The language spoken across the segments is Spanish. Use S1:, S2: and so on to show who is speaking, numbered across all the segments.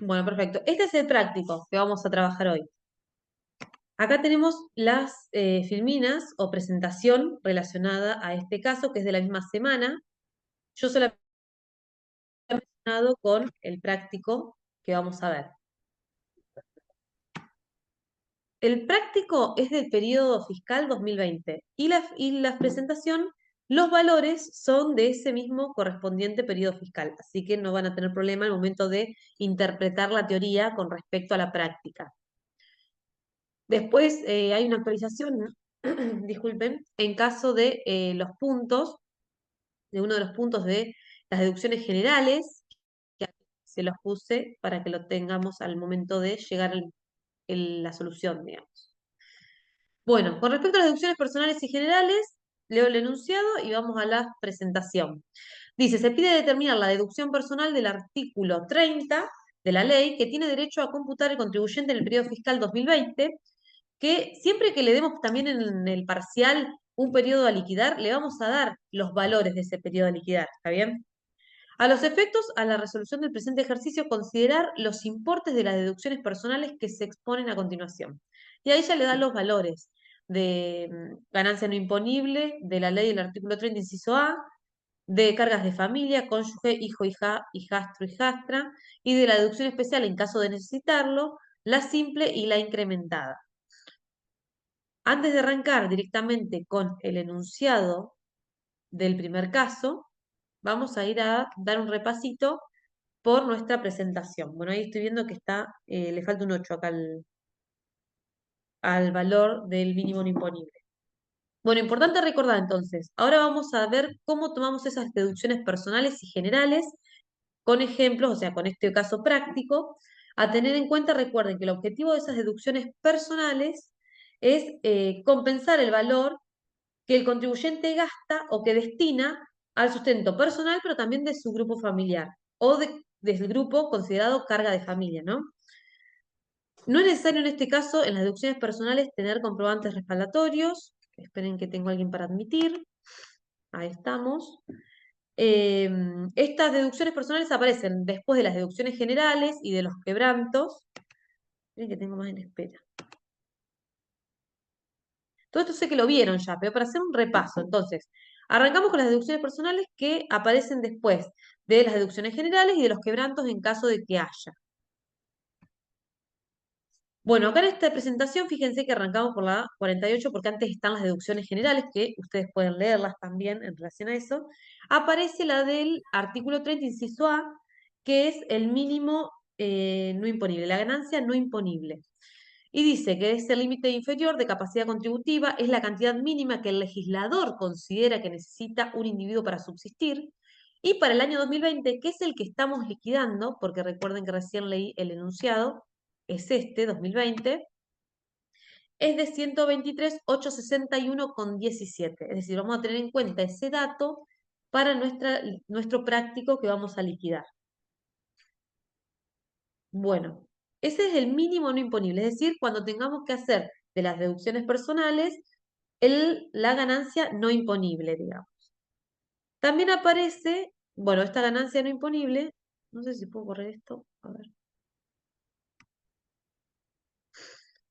S1: Bueno, perfecto. Este es el práctico que vamos a trabajar hoy. Acá tenemos las filminas o presentación relacionada a este caso, que es de la misma semana. Yo solamente he relacionado con el práctico que vamos a ver. El práctico es del periodo fiscal 2020 y la presentación, los valores son de ese mismo correspondiente periodo fiscal, así que no van a tener problema al momento de interpretar la teoría con respecto a la práctica. Después hay una actualización, disculpen, en caso de los puntos, de uno de los puntos de las deducciones generales, que se los puse para que lo tengamos al momento de llegar a la solución, digamos. Bueno, con respecto a las deducciones personales y generales, leo el enunciado y vamos a la presentación. Dice, se pide determinar la deducción personal del artículo 30 de la ley que tiene derecho a computar el contribuyente en el periodo fiscal 2020, que siempre que le demos también en el parcial un periodo a liquidar, le vamos a dar los valores de ese periodo a liquidar, ¿está bien? A los efectos, a la resolución del presente ejercicio, considerar los importes de las deducciones personales que se exponen a continuación. Y ahí ya le dan los valores de ganancia no imponible, de la ley del artículo 30, inciso A, de cargas de familia, cónyuge, hijo, hija, hijastro, hijastra, y de la deducción especial en caso de necesitarlo, la simple y la incrementada. Antes de arrancar directamente con el enunciado del primer caso, vamos a ir a dar un repasito por nuestra presentación. Bueno, ahí estoy viendo que está, le falta un 8 acá al valor del mínimo no imponible. Bueno, importante recordar entonces, ahora vamos a ver cómo tomamos esas deducciones personales y generales con ejemplos, o sea, con este caso práctico. A tener en cuenta, recuerden que el objetivo de esas deducciones personales es compensar el valor que el contribuyente gasta o que destina al sustento personal, pero también de su grupo familiar o del grupo considerado carga de familia, ¿no? No es necesario en este caso, en las deducciones personales, tener comprobantes respaldatorios. Esperen que tengo a alguien para admitir. Ahí estamos. Estas deducciones personales aparecen después de las deducciones generales y de los quebrantos. Miren que tengo más en espera. Todo esto sé que lo vieron ya, pero para hacer un repaso, entonces, arrancamos con las deducciones personales que aparecen después de las deducciones generales y de los quebrantos en caso de que haya. Bueno, acá en esta presentación, fíjense que arrancamos por la 48 porque antes están las deducciones generales, que ustedes pueden leerlas también en relación a eso. Aparece la del artículo 30, inciso A, que es el mínimo no imponible, la ganancia no imponible. Y dice que ese límite inferior de capacidad contributiva es la cantidad mínima que el legislador considera que necesita un individuo para subsistir. Y para el año 2020, que es el que estamos liquidando, porque recuerden que recién leí el enunciado, es este, 2020, es de 123.861,17. Es decir, vamos a tener en cuenta ese dato para nuestro práctico que vamos a liquidar. Bueno, ese es el mínimo no imponible, es decir, cuando tengamos que hacer de las deducciones personales la ganancia no imponible, digamos. También aparece, bueno, esta ganancia no imponible, no sé si puedo correr esto, a ver.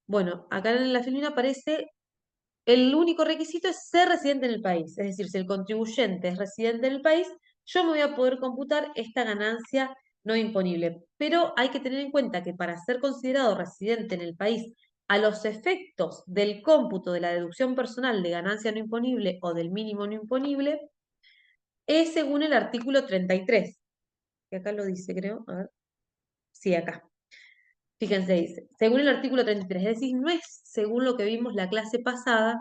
S1: Bueno, acá en la filmina aparece el único requisito es ser residente en el país. Es decir, si el contribuyente es residente en el país, yo me voy a poder computar esta ganancia no imponible. Pero hay que tener en cuenta que para ser considerado residente en el país, a los efectos del cómputo de la deducción personal de ganancia no imponible o del mínimo no imponible, es según el artículo 33, que acá lo dice, creo. A ver. Sí, acá. Fíjense, dice, según el artículo 33, es decir, no es según lo que vimos la clase pasada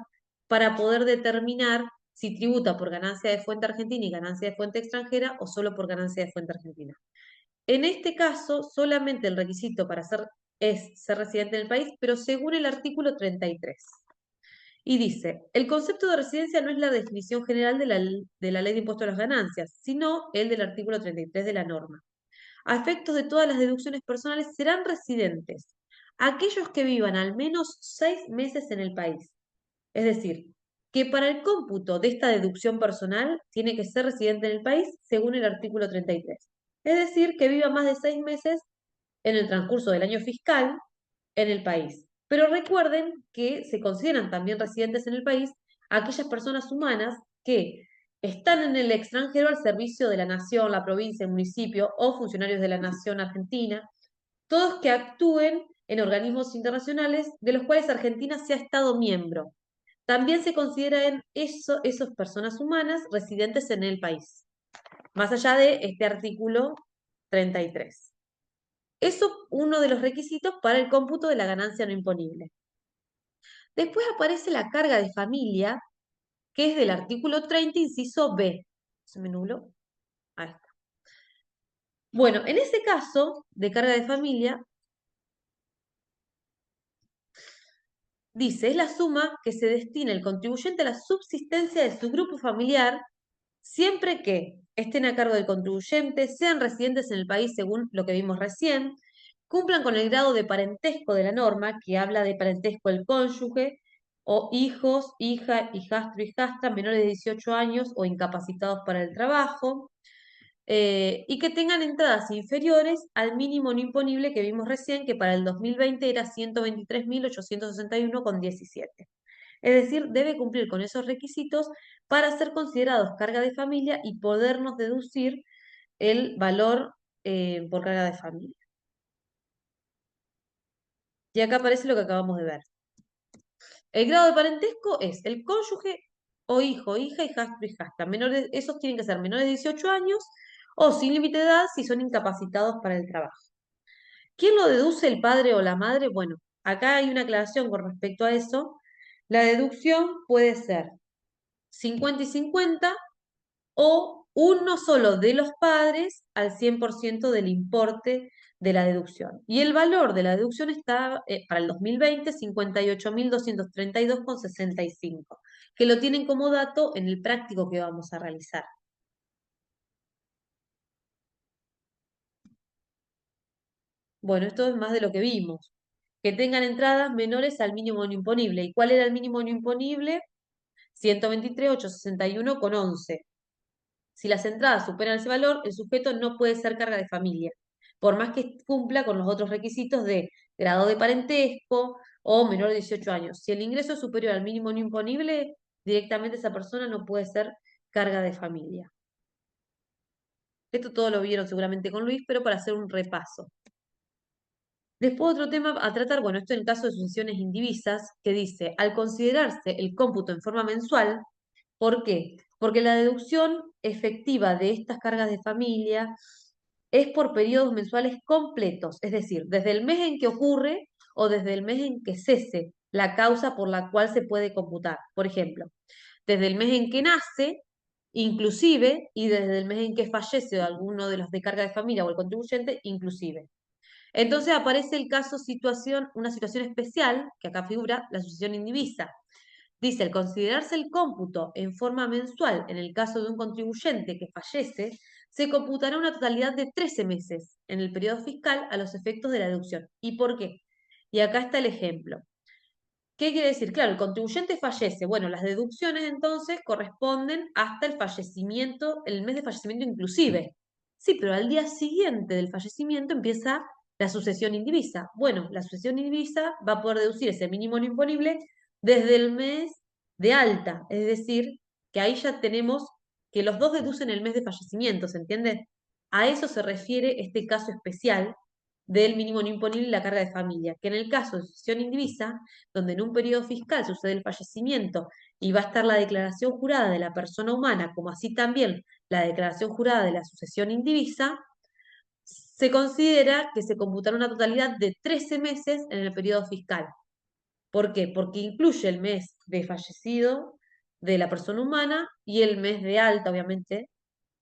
S1: para poder determinar si tributa por ganancia de fuente argentina y ganancia de fuente extranjera o solo por ganancia de fuente argentina. En este caso, solamente el requisito para es ser residente en el país, pero según el artículo 33. Y dice, el concepto de residencia no es la definición general de la ley de impuesto a las ganancias, sino el del artículo 33 de la norma. A efectos de todas las deducciones personales serán residentes aquellos que vivan al menos 6 meses en el país. Es decir, que para el cómputo de esta deducción personal tiene que ser residente en el país según el artículo 33. Es decir, que viva más de 6 meses en el transcurso del año fiscal en el país. Pero recuerden que se consideran también residentes en el país aquellas personas humanas que están en el extranjero al servicio de la nación, la provincia, el municipio o funcionarios de la nación argentina, todos que actúen en organismos internacionales de los cuales Argentina sea Estado miembro. También se consideran esas personas humanas residentes en el país, más allá de este artículo 33. Eso es uno de los requisitos para el cómputo de la ganancia no imponible. Después aparece la carga de familia, que es del artículo 30, inciso B. ¿Se me nubló? Ahí está. Bueno, en ese caso de carga de familia, dice, es la suma que se destina el contribuyente a la subsistencia de su grupo familiar, siempre que estén a cargo del contribuyente, sean residentes en el país según lo que vimos recién, cumplan con el grado de parentesco de la norma, que habla de parentesco el cónyuge, o hijos, hija, hijastro, hijastra, menores de 18 años o incapacitados para el trabajo, y que tengan entradas inferiores al mínimo no imponible que vimos recién, que para el 2020 era 123.861,17. Es decir, debe cumplir con esos requisitos para ser considerados carga de familia y podernos deducir el valor por carga de familia. Y acá aparece lo que acabamos de ver. El grado de parentesco es el cónyuge o hijo, hija, hijastro, hijastra. Esos tienen que ser menores de 18 años o sin límite de edad si son incapacitados para el trabajo. ¿Quién lo deduce, el padre o la madre? Bueno, acá hay una aclaración con respecto a eso. La deducción puede ser 50 y 50 o uno solo de los padres al 100% del importe de la deducción. Y el valor de la deducción está para el 2020 58.232,65, que lo tienen como dato en el práctico que vamos a realizar. Bueno, esto es más de lo que vimos. Que tengan entradas menores al mínimo no imponible. ¿Y cuál era el mínimo no imponible? 123.861,11. Si las entradas superan ese valor, el sujeto no puede ser carga de familia, por más que cumpla con los otros requisitos de grado de parentesco o menor de 18 años. Si el ingreso es superior al mínimo no imponible, directamente esa persona no puede ser carga de familia. Esto todo lo vieron seguramente con Luis, pero para hacer un repaso. Después otro tema a tratar, bueno, esto en el caso de sucesiones indivisas, que dice, al considerarse el cómputo en forma mensual, ¿por qué? Porque la deducción efectiva de estas cargas de familia es por periodos mensuales completos, es decir, desde el mes en que ocurre o desde el mes en que cese la causa por la cual se puede computar. Por ejemplo, desde el mes en que nace, inclusive, y desde el mes en que fallece alguno de los de carga de familia o el contribuyente, inclusive. Entonces aparece el caso situación, una situación especial, que acá figura la sucesión indivisa. Dice, al considerarse el cómputo en forma mensual en el caso de un contribuyente que fallece, se computará una totalidad de 13 meses en el periodo fiscal a los efectos de la deducción. ¿Y por qué? Y acá está el ejemplo. ¿Qué quiere decir? Claro, el contribuyente fallece. Bueno, las deducciones entonces corresponden hasta el fallecimiento, el mes de fallecimiento inclusive. Sí, pero al día siguiente del fallecimiento empieza la sucesión indivisa. Bueno, la sucesión indivisa va a poder deducir ese mínimo no imponible desde el mes de alta. Es decir, que ahí ya tenemos que los dos deducen el mes de fallecimiento, ¿se entiende? A eso se refiere este caso especial del mínimo no imponible y la carga de familia, que en el caso de sucesión indivisa, donde en un periodo fiscal sucede el fallecimiento y va a estar la declaración jurada de la persona humana, como así también la declaración jurada de la sucesión indivisa, se considera que se computará una totalidad de 13 meses en el periodo fiscal. ¿Por qué? Porque incluye el mes de fallecido de la persona humana y el mes de alta, obviamente,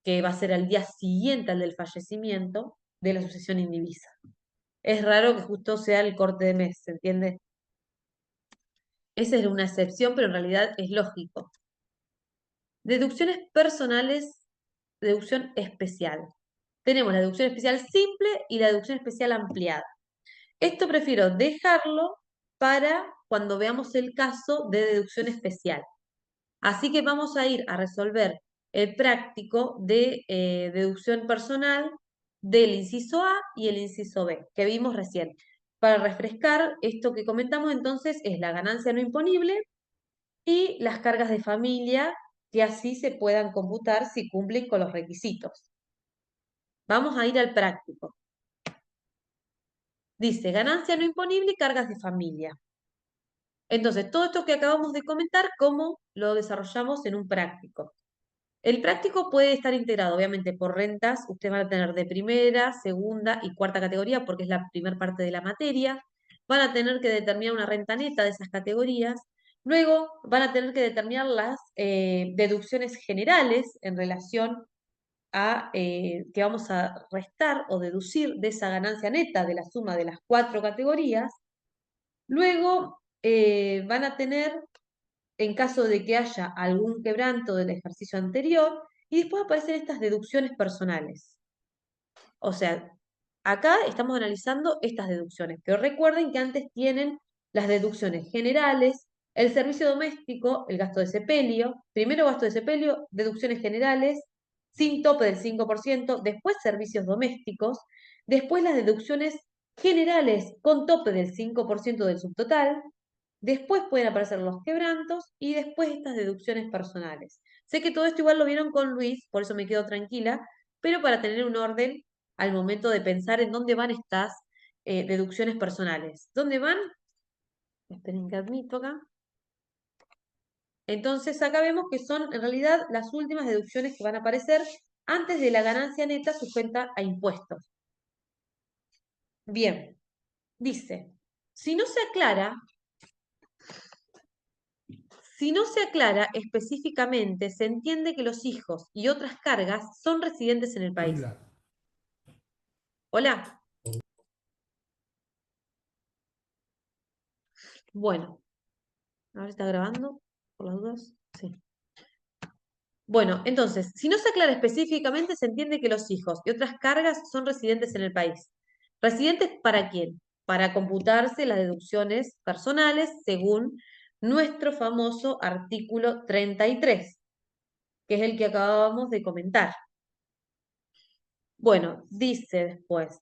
S1: que va a ser al día siguiente al del fallecimiento de la sucesión indivisa. Es raro que justo sea el corte de mes, ¿se entiende? Esa es una excepción, pero en realidad es lógico. Deducciones personales, deducción especial. Tenemos la deducción especial simple y la deducción especial ampliada. Esto prefiero dejarlo para cuando veamos el caso de deducción especial. Así que vamos a ir a resolver el práctico de deducción personal del inciso A y el inciso B, que vimos recién. Para refrescar, esto que comentamos entonces es la ganancia no imponible y las cargas de familia, que así se puedan computar si cumplen con los requisitos. Vamos a ir al práctico. Dice ganancia no imponible y cargas de familia. Entonces, todo esto que acabamos de comentar, ¿cómo lo desarrollamos en un práctico? El práctico puede estar integrado, obviamente, por rentas. Ustedes van a tener de primera, segunda y cuarta categoría, porque es la primera parte de la materia. Van a tener que determinar una renta neta de esas categorías. Luego van a tener que determinar las deducciones generales en relación a que vamos a restar o deducir de esa ganancia neta de la suma de las cuatro categorías. Luego van a tener, en caso de que haya algún quebranto del ejercicio anterior, y después aparecen estas deducciones personales. O sea, acá estamos analizando estas deducciones, pero recuerden que antes tienen las deducciones generales, el servicio doméstico, el gasto de sepelio, primero gasto de sepelio, deducciones generales, sin tope del 5%, después servicios domésticos, después las deducciones generales con tope del 5% del subtotal, después pueden aparecer los quebrantos y después estas deducciones personales. Sé que todo esto igual lo vieron con Luis, por eso me quedo tranquila, pero para tener un orden al momento de pensar en dónde van estas deducciones personales. ¿Dónde van? Esperen que admito acá. Entonces acá vemos que son en realidad las últimas deducciones que van a aparecer antes de la ganancia neta sujeta a impuestos. Bien, dice, si no se aclara, si no se aclara específicamente, se entiende que los hijos y otras cargas son residentes en el país. Hola. Bueno, a ver si está grabando, por las dudas. Sí. Bueno, entonces, si no se aclara específicamente, se entiende que los hijos y otras cargas son residentes en el país. ¿Residentes para quién? Para computarse las deducciones personales según nuestro famoso artículo 33, que es el que acabábamos de comentar. Bueno, dice después,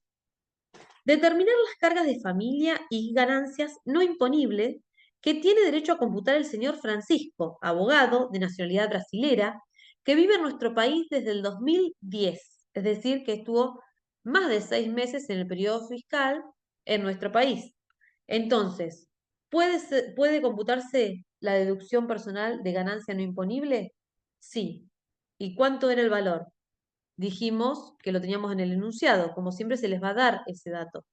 S1: determinar las cargas de familia y ganancias no imponibles que tiene derecho a computar el señor Francisco, abogado de nacionalidad brasilera, que vive en nuestro país desde el 2010, es decir, que estuvo más de 6 meses en el periodo fiscal en nuestro país. Entonces, ¿puede computarse la deducción personal de ganancia no imponible? Sí. ¿Y cuánto era el valor? Dijimos que lo teníamos en el enunciado, como siempre se les va a dar ese dato.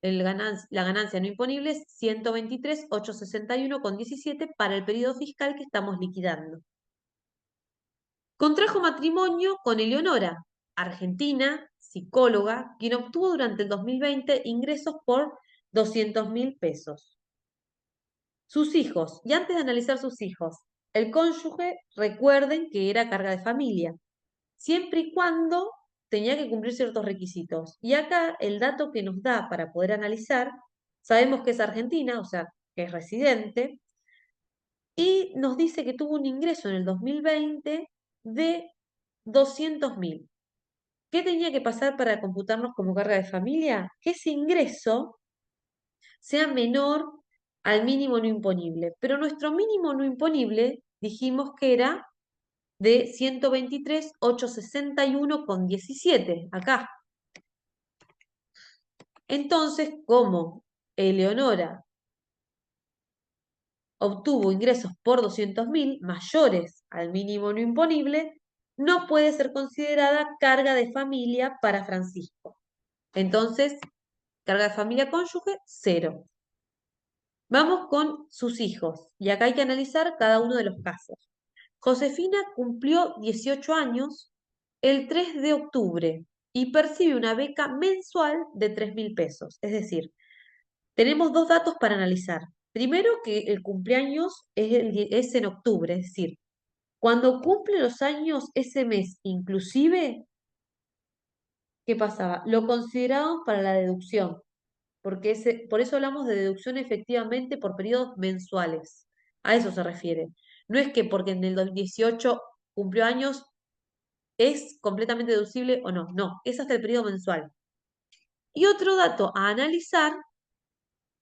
S1: La ganancia no imponible es 123.861,17 para el periodo fiscal que estamos liquidando. Contrajo matrimonio con Eleonora, argentina, psicóloga, quien obtuvo durante el 2020 ingresos por 200.000 pesos. Sus hijos, y antes de analizar sus hijos, el cónyuge, recuerden que era carga de familia, siempre y cuando tenía que cumplir ciertos requisitos. Y acá el dato que nos da para poder analizar, sabemos que es argentina, o sea, que es residente, y nos dice que tuvo un ingreso en el 2020 de 200.000. ¿Qué tenía que pasar para computarnos como carga de familia? Que ese ingreso sea menor al mínimo no imponible. Pero nuestro mínimo no imponible dijimos que era de 123.861,17, acá. Entonces, como Eleonora obtuvo ingresos por 200.000 mayores al mínimo no imponible, no puede ser considerada carga de familia para Francisco. Entonces, carga de familia cónyuge, 0. Vamos con sus hijos, y acá hay que analizar cada uno de los casos. Josefina cumplió 18 años el 3 de octubre y percibe una beca mensual de 3.000 pesos. Es decir, tenemos dos datos para analizar. Primero, que el cumpleaños es en octubre, es decir, cuando cumple los años ese mes, inclusive, ¿qué pasaba? Lo considerábamos para la deducción, porque por eso hablamos de deducción efectivamente por periodos mensuales. A eso se refiere. No es que porque en el 2018 cumplió años, ¿Es completamente deducible o no? No, es hasta el periodo mensual. Y otro dato a analizar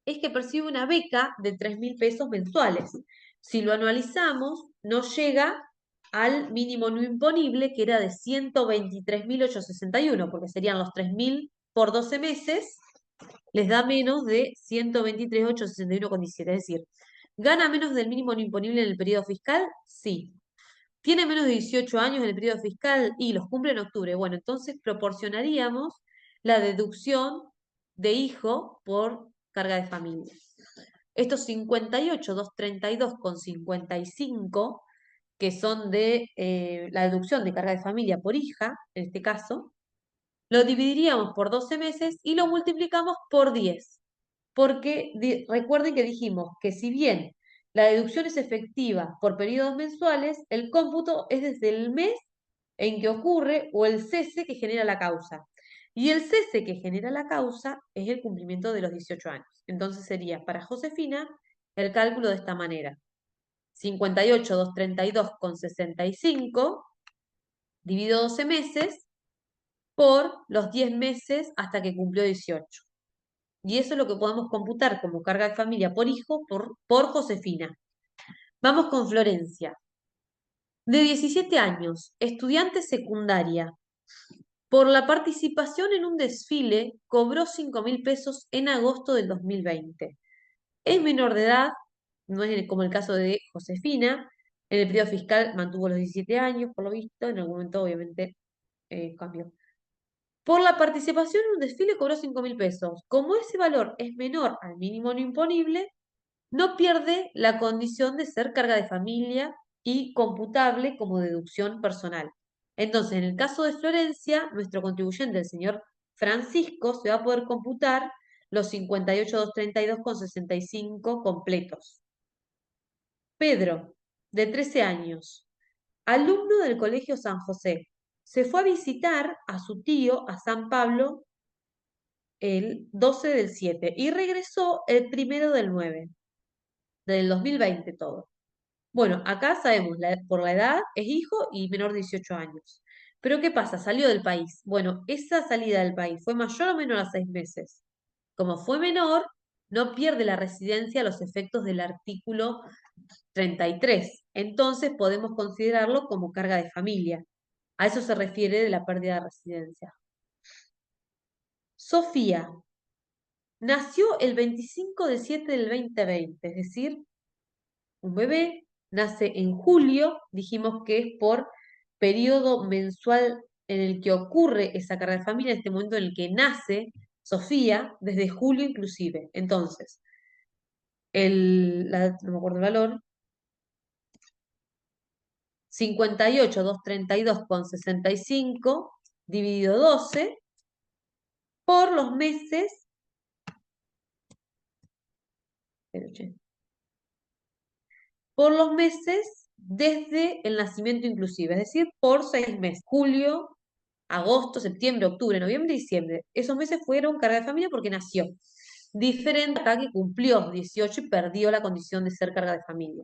S1: es que percibe una beca de 3.000 pesos mensuales. Si lo anualizamos, nos llega al mínimo no imponible, que era de 123.861, porque serían los 3.000 por 12 meses, les da menos de 123.861,17. Es decir, ¿gana menos del mínimo no imponible en el periodo fiscal? Sí. ¿Tiene menos de 18 años en el periodo fiscal y los cumple en octubre? Bueno, entonces proporcionaríamos la deducción de hijo por carga de familia. Estos 58.232,55, que son de la deducción de carga de familia por hija, en este caso, lo dividiríamos por 12 meses y lo multiplicamos por 10. Porque recuerden que dijimos que si bien la deducción es efectiva por periodos mensuales, el cómputo es desde el mes en que ocurre o el cese que genera la causa. Y el cese que genera la causa es el cumplimiento de los 18 años. Entonces sería para Josefina el cálculo de esta manera. 58.232,65 dividido 12 meses por los 10 meses hasta que cumplió 18. Y eso es lo que podemos computar como carga de familia por hijo por Josefina. Vamos con Florencia. De 17 años, estudiante secundaria. Por la participación en un desfile, cobró 5.000 pesos en agosto del 2020. Es menor de edad, no es como el caso de Josefina. En el periodo fiscal mantuvo los 17 años, por lo visto. En algún momento, obviamente, cambió. Por la participación en un desfile cobró 5.000 pesos. Como ese valor es menor al mínimo no imponible, no pierde la condición de ser carga de familia y computable como deducción personal. Entonces, en el caso de Florencia, nuestro contribuyente, el señor Francisco, se va a poder computar los 58.232,65 completos. Pedro, de 13 años, alumno del Colegio San José, se fue a visitar a su tío a San Pablo el 12 del 7 y regresó el 1 del 9 del 2020 todo. Bueno, acá sabemos, por la edad es hijo y menor de 18 años. Pero ¿qué pasa? Salió del país. Bueno, esa salida del país fue mayor o menor a 6 meses. Como fue menor, no pierde la residencia a los efectos del artículo 33. Entonces podemos considerarlo como carga de familia. A eso se refiere de la pérdida de residencia. Sofía nació el 25 de 7 del 2020, es decir, un bebé nace en julio, dijimos que es por periodo mensual en el que ocurre esa carga de familia, en este momento en el que nace Sofía, desde julio inclusive. Entonces, no me acuerdo el valor, 58.232,65 dividido 12 por los meses, espera, che, por los meses desde el nacimiento inclusive, es decir, por 6 meses, julio, agosto, septiembre, octubre, noviembre y diciembre. Esos meses fueron carga de familia porque nació. Diferente acá que cumplió 18 y perdió la condición de ser carga de familia.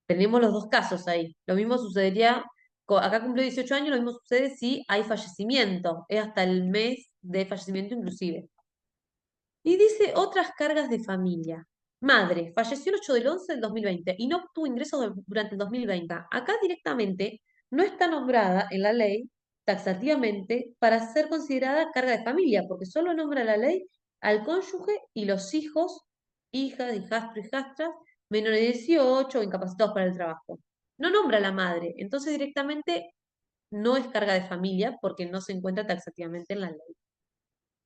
S1: Tenemos los dos casos ahí. Lo mismo sucedería, acá cumplió 18 años, lo mismo sucede si hay fallecimiento. Es hasta el mes de fallecimiento inclusive. Y dice otras cargas de familia. Madre, falleció el 8 del 11 del 2020 y no obtuvo ingresos durante el 2020. Acá directamente no está nombrada en la ley taxativamente para ser considerada carga de familia, porque solo nombra la ley al cónyuge y los hijos, hijas, hijastros, hijastras, menores de 18 o incapacitados para el trabajo. No nombra a la madre, entonces directamente no es carga de familia porque no se encuentra taxativamente en la ley.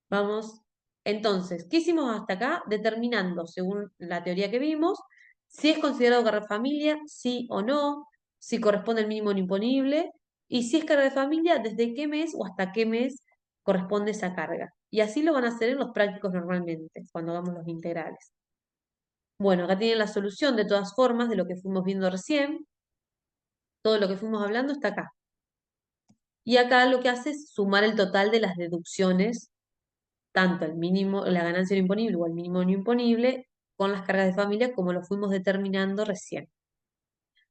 S1: Vamos, entonces, ¿qué hicimos hasta acá? Determinando, según la teoría que vimos, si es considerado carga de familia, sí o no, si corresponde al mínimo no imponible, y si es carga de familia, desde qué mes o hasta qué mes corresponde esa carga. Y así lo van a hacer en los prácticos normalmente, cuando hagamos los integrales. Bueno, acá tienen la solución de todas formas de lo que fuimos viendo recién. Todo lo que fuimos hablando está acá. Y acá lo que hace es sumar el total de las deducciones tanto el mínimo, la ganancia no imponible o el mínimo no imponible con las cargas de familia como lo fuimos determinando recién.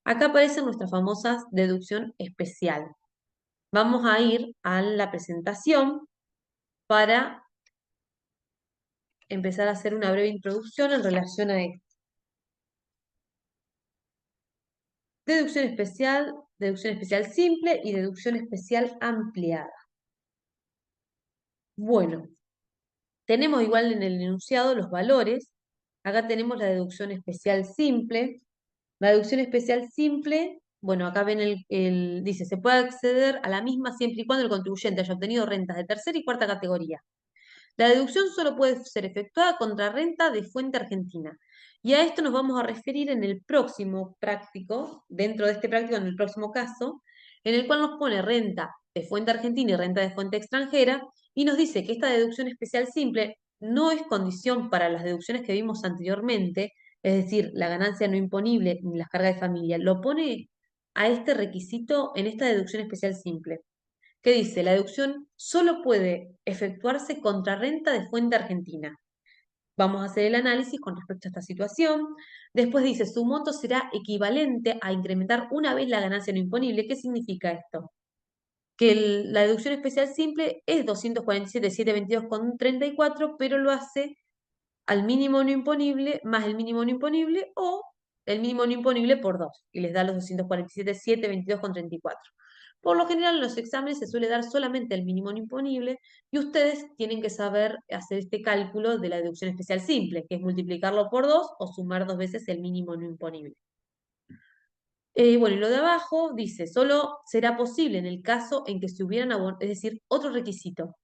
S1: Acá aparece nuestra famosa deducción especial. Vamos a ir a la presentación para empezar a hacer una breve introducción en relación a esto. Deducción especial simple y deducción especial ampliada. Bueno, tenemos igual en el enunciado los valores. Acá tenemos la deducción especial simple. La deducción especial simple, bueno, acá ven dice, se puede acceder a la misma siempre y cuando el contribuyente haya obtenido rentas de tercera y cuarta categoría. La deducción solo puede ser efectuada contra renta de fuente argentina. Y a esto nos vamos a referir en el próximo práctico, dentro de este práctico, en el próximo caso, en el cual nos pone renta de fuente argentina y renta de fuente extranjera, y nos dice que esta deducción especial simple no es condición para las deducciones que vimos anteriormente, es decir, la ganancia no imponible ni las cargas de familia. Lo pone a este requisito en esta deducción especial simple que dice, la deducción solo puede efectuarse contra renta de fuente argentina. Vamos a hacer el análisis con respecto a esta situación. Después dice, su monto será equivalente a incrementar una vez la ganancia no imponible. ¿Qué significa esto? Que la deducción especial simple es 247.722,34, pero lo hace al mínimo no imponible más el mínimo no imponible o el mínimo no imponible por 2 y les da los 247.722,34. Por lo general en los exámenes se suele dar solamente el mínimo no imponible y ustedes tienen que saber hacer este cálculo de la deducción especial simple, que es multiplicarlo por 2 o sumar 2 veces el mínimo no imponible. Bueno, y lo de abajo dice, solo será posible en el caso en que se hubieran abonado, es decir, otro requisito,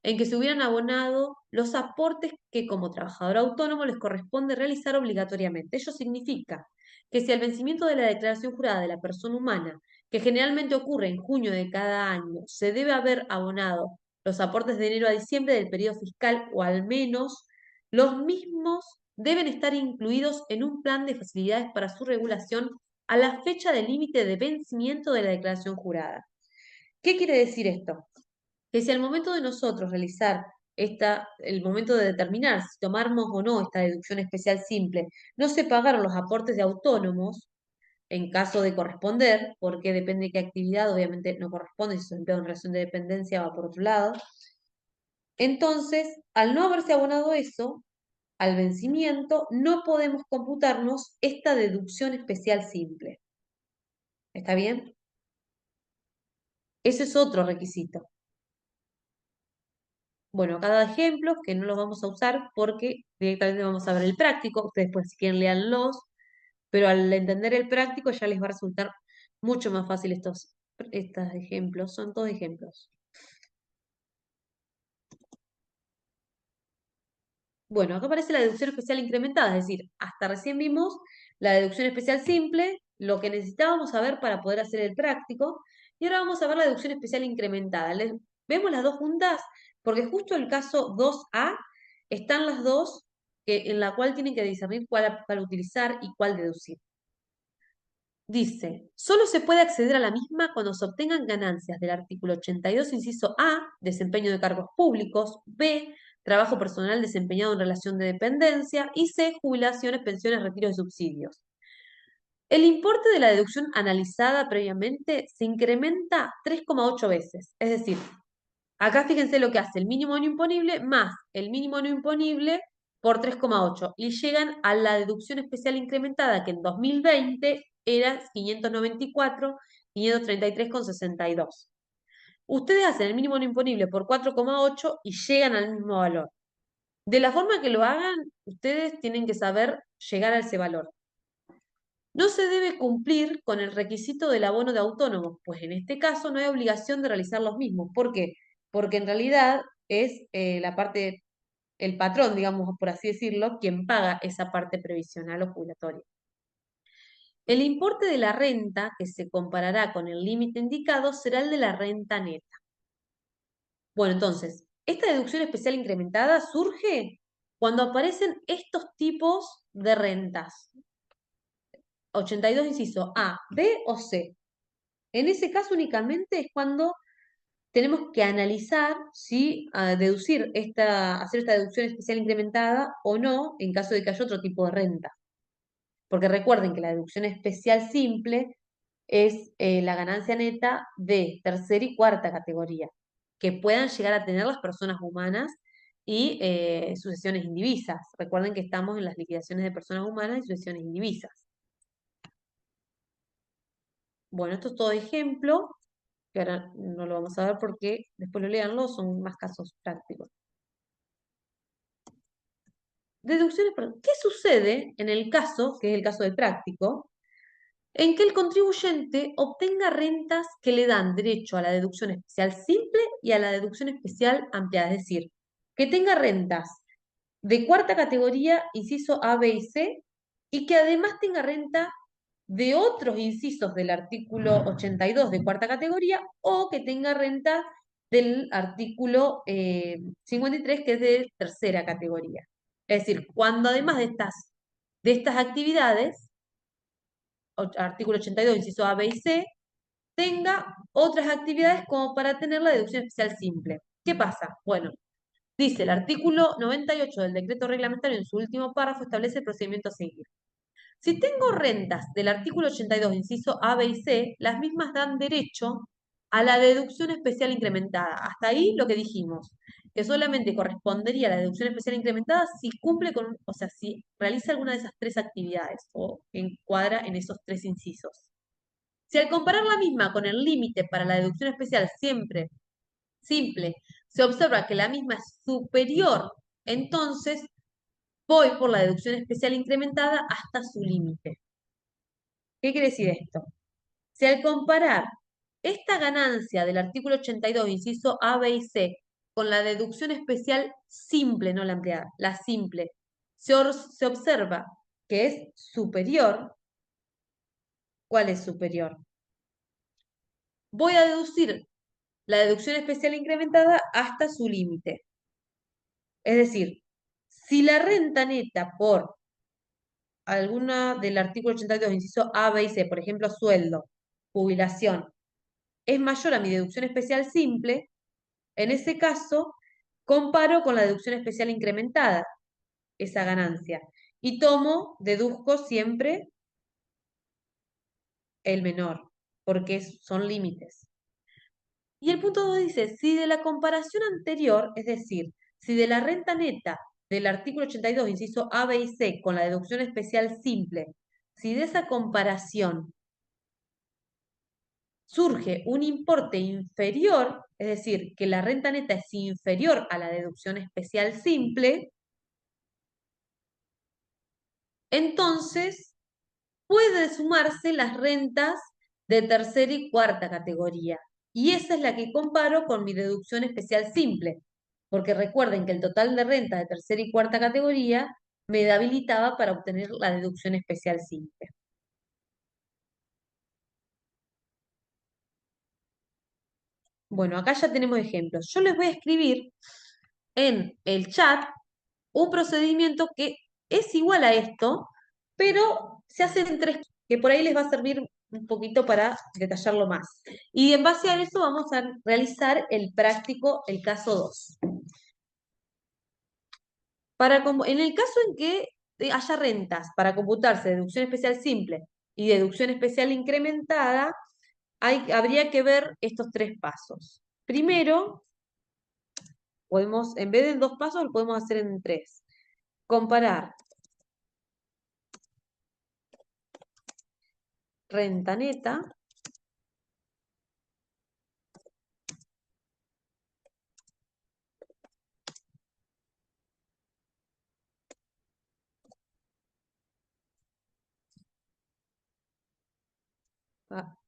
S1: en que se hubieran abonado los aportes que como trabajador autónomo les corresponde realizar obligatoriamente. Ello significa que si al vencimiento de la declaración jurada de la persona humana, que generalmente ocurre en junio de cada año, se debe haber abonado los aportes de enero a diciembre del periodo fiscal o al menos los mismos deben estar incluidos en un plan de facilidades para su regulación a la fecha del límite de vencimiento de la declaración jurada. ¿Qué quiere decir esto? Que si al momento de nosotros realizar el momento de determinar si tomamos o no esta deducción especial simple, no se pagaron los aportes de autónomos, en caso de corresponder, porque depende de qué actividad, obviamente no corresponde, si se emplea en relación de dependencia va por otro lado. Entonces, al no haberse abonado eso, al vencimiento, no podemos computarnos esta deducción especial simple. ¿Está bien? Ese es otro requisito. Bueno, acá da ejemplos que no los vamos a usar porque directamente vamos a ver el práctico. Ustedes después si quieren leanlos, pero al entender el práctico ya les va a resultar mucho más fácil estos ejemplos. Son todos ejemplos. Bueno, acá aparece la deducción especial incrementada, es decir, hasta recién vimos la deducción especial simple, lo que necesitábamos saber para poder hacer el práctico, y ahora vamos a ver la deducción especial incrementada. ¿Vemos las dos juntas? Porque justo el caso 2A están las dos en la cual tienen que discernir cuál utilizar y cuál deducir. Dice, solo se puede acceder a la misma cuando se obtengan ganancias del artículo 82, inciso A, desempeño de cargos públicos, B, trabajo personal desempeñado en relación de dependencia y C, jubilaciones, pensiones, retiros y subsidios. El importe de la deducción analizada previamente se incrementa 3,8 veces, es decir, acá fíjense lo que hace el mínimo no imponible más el mínimo no imponible por 3,8 y llegan a la deducción especial incrementada que en 2020 era 594, 533,62. Ustedes hacen el mínimo no imponible por 4,8 y llegan al mismo valor. De la forma que lo hagan, ustedes tienen que saber llegar a ese valor. No se debe cumplir con el requisito del abono de autónomos, pues en este caso no hay obligación de realizar los mismos. ¿Por qué? Porque en realidad es la parte, el patrón, digamos, por así decirlo, quien paga esa parte previsional o jubilatoria. El importe de la renta que se comparará con el límite indicado será el de la renta neta. Bueno, entonces, esta deducción especial incrementada surge cuando aparecen estos tipos de rentas. 82, inciso A, B o C. En ese caso únicamente es cuando tenemos que analizar si hacer esta deducción especial incrementada o no en caso de que haya otro tipo de renta. Porque recuerden que la deducción especial simple es la ganancia neta de tercera y cuarta categoría, que puedan llegar a tener las personas humanas y sucesiones indivisas. Recuerden que estamos en las liquidaciones de personas humanas y sucesiones indivisas. Bueno, esto es todo ejemplo, que ahora no lo vamos a ver porque después lo leanlo, son más casos prácticos. Deducciones, ¿qué sucede en el caso, que es el caso del práctico, en que el contribuyente obtenga rentas que le dan derecho a la deducción especial simple y a la deducción especial ampliada? Es decir, que tenga rentas de cuarta categoría, inciso A, B y C, y que además tenga renta de otros incisos del artículo 82 de cuarta categoría, o que tenga renta del artículo 53, que es de tercera categoría. Es decir, cuando además de estas actividades, artículo 82, inciso A, B y C, tenga otras actividades como para tener la deducción especial simple. ¿Qué pasa? Bueno, dice el artículo 98 del decreto reglamentario en su último párrafo establece el procedimiento a seguir. Si tengo rentas del artículo 82, inciso A, B y C, las mismas dan derecho a la deducción especial incrementada. Hasta ahí lo que dijimos, que solamente correspondería a la deducción especial incrementada si cumple con, o sea, si realiza alguna de esas tres actividades o encuadra en esos tres incisos. Si al comparar la misma con el límite para la deducción especial siempre simple, se observa que la misma es superior, entonces voy por la deducción especial incrementada hasta su límite. ¿Qué quiere decir esto? Si al comparar esta ganancia del artículo 82, inciso A, B y C, con la deducción especial simple, no la ampliada, la simple, se observa que es superior. ¿Cuál es superior? Voy a deducir la deducción especial incrementada hasta su límite. Es decir, si la renta neta por alguna del artículo 82, inciso A, B y C, por ejemplo, sueldo, jubilación, es mayor a mi deducción especial simple, en ese caso comparo con la deducción especial incrementada, esa ganancia, y deduzco siempre el menor, porque son límites. Y el punto 2 dice, si de la comparación anterior, es decir, si de la renta neta del artículo 82, inciso A, B y C, con la deducción especial simple, si de esa comparación surge un importe inferior, es decir, que la renta neta es inferior a la deducción especial simple, entonces puede sumarse las rentas de tercera y cuarta categoría. Y esa es la que comparo con mi deducción especial simple, porque recuerden que el total de renta de tercera y cuarta categoría me habilitaba para obtener la deducción especial simple. Bueno, acá ya tenemos ejemplos. Yo les voy a escribir en el chat un procedimiento que es igual a esto, pero se hace en tres, que por ahí les va a servir un poquito para detallarlo más. Y en base a eso vamos a realizar el práctico, el caso 2. En el caso en que haya rentas para computarse deducción especial simple y deducción especial incrementada, habría que ver estos tres pasos. Primero, en vez de en dos pasos, lo podemos hacer en tres. Comparar renta neta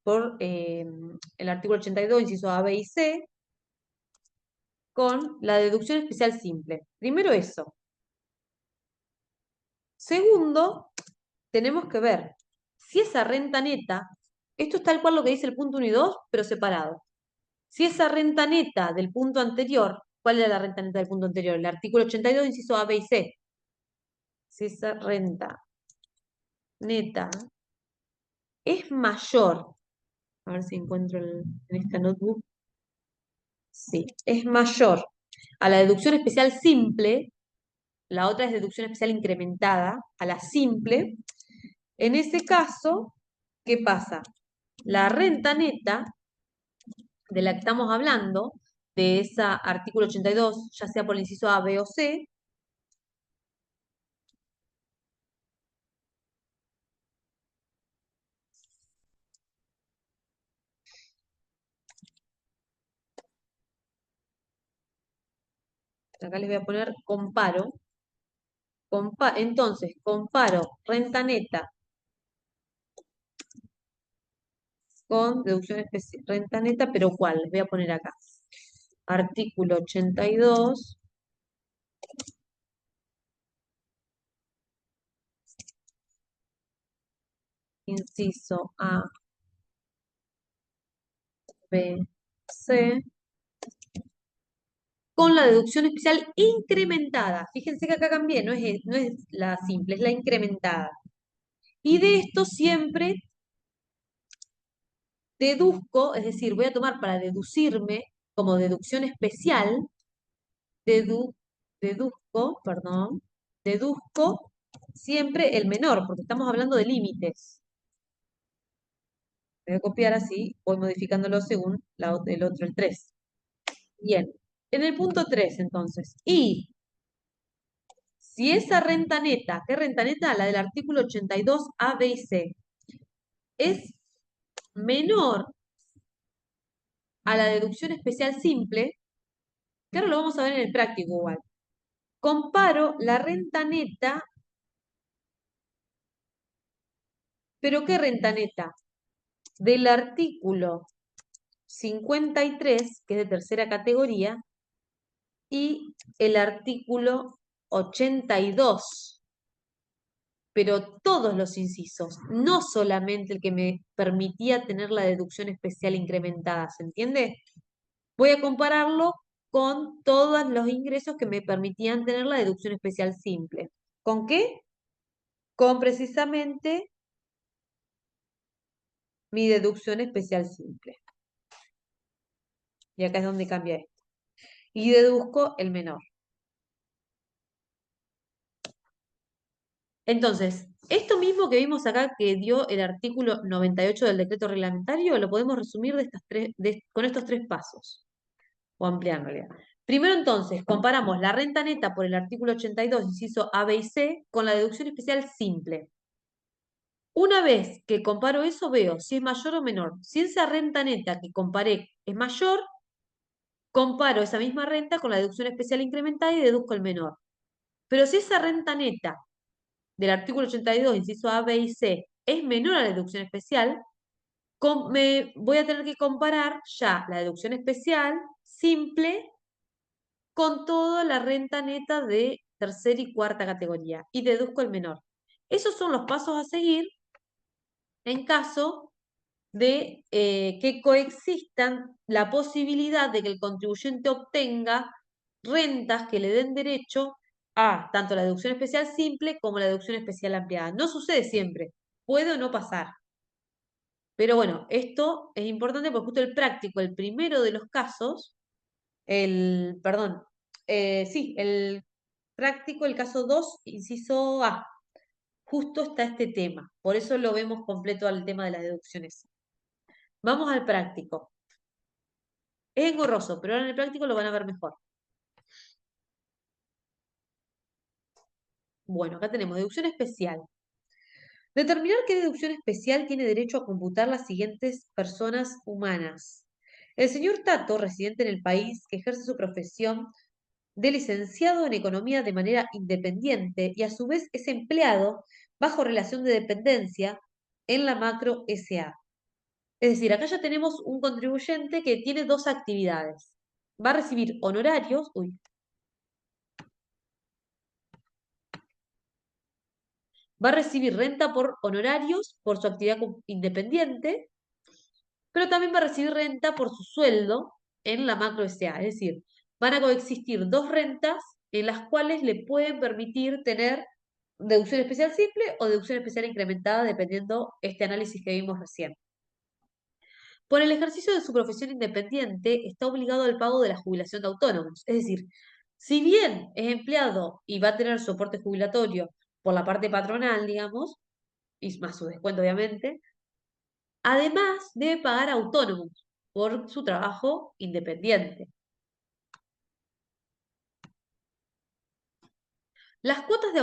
S1: por el artículo 82, inciso A, B y C, con la deducción especial simple. Primero eso. Segundo, tenemos que ver si esa renta neta, esto es tal cual lo que dice el punto 1 y 2, pero separado. Si esa renta neta del punto anterior, ¿cuál era la renta neta del punto anterior? El artículo 82, inciso A, B y C. Si esa renta neta es mayor, a ver si encuentro en esta notebook, sí, es mayor a la deducción especial simple, la otra es deducción especial incrementada, a la simple, en ese caso, ¿qué pasa? la renta neta de la que estamos hablando, de esa artículo 82, ya sea por el inciso A, B o C, acá les voy a poner comparo, entonces comparo renta neta con deducción especial, renta neta, pero ¿cuál? Les voy a poner acá. Artículo 82, inciso A, B, C, con la deducción especial incrementada. Fíjense que acá cambié, no es la simple, es la incrementada. Y de esto siempre deduzco, es decir, voy a tomar para deducirme como deducción especial, dedu- perdón, deduzco siempre el menor, porque estamos hablando de límites. Voy a copiar así, voy modificándolo según el otro, el 3. Bien, en el punto 3 entonces, y si esa renta neta, ¿qué renta neta? La del artículo 82 A, B y C, es menor a la deducción especial simple, que ahora lo vamos a ver en el práctico igual. Comparo la renta neta, pero ¿qué renta neta? Del artículo 53, que es de tercera categoría, y el artículo 82, pero todos los incisos, no solamente el que me permitía tener la deducción especial incrementada, ¿se entiende? Voy a compararlo con todos los ingresos que me permitían tener la deducción especial simple. ¿Con qué? Con precisamente mi deducción especial simple. Y acá es donde cambia esto. Y deduzco el menor. Entonces, esto mismo que vimos acá que dio el artículo 98 del decreto reglamentario, lo podemos resumir con estos tres pasos, o ampliar en realidad. Primero entonces, comparamos la renta neta por el artículo 82, inciso A, B y C, con la deducción especial simple. Una vez que comparo eso, veo si es mayor o menor. Si esa renta neta que comparé es mayor, comparo esa misma renta con la deducción especial incrementada y deduzco el menor. Pero si esa renta neta del artículo 82, inciso A, B y C, es menor a la deducción especial, me voy a tener que comparar ya la deducción especial simple con toda la renta neta de tercera y cuarta categoría y deduzco el menor. Esos son los pasos a seguir en caso de que coexistan la posibilidad de que el contribuyente obtenga rentas que le den derecho a tanto la deducción especial simple como la deducción especial ampliada. No sucede siempre, puede o no pasar. Pero bueno, esto es importante porque justo el práctico, el primero de los casos, perdón, sí, el práctico, el caso 2 inciso A, justo está este tema. Por eso lo vemos completo al tema de las deducciones. Vamos al práctico. Es engorroso, pero ahora en el práctico lo van a ver mejor. Bueno, acá tenemos deducción especial. Determinar qué deducción especial tiene derecho a computar las siguientes personas humanas. El señor Tato, residente en el país, que ejerce su profesión de licenciado en economía de manera independiente y a su vez es empleado bajo relación de dependencia en la macro SA. Es decir, acá ya tenemos un contribuyente que tiene dos actividades. Va a recibir honorarios, va a recibir renta por honorarios por su actividad independiente, pero también va a recibir renta por su sueldo en la macro SA. Es decir, van a coexistir dos rentas en las cuales le pueden permitir tener deducción especial simple o deducción especial incrementada, dependiendo este análisis que vimos recién. Por el ejercicio de su profesión independiente, está obligado al pago de la jubilación de autónomos. Es decir, si bien es empleado y va a tener soporte jubilatorio por la parte patronal, digamos, y más su descuento obviamente, Además, debe pagar autónomos por su trabajo independiente. Las cuotas de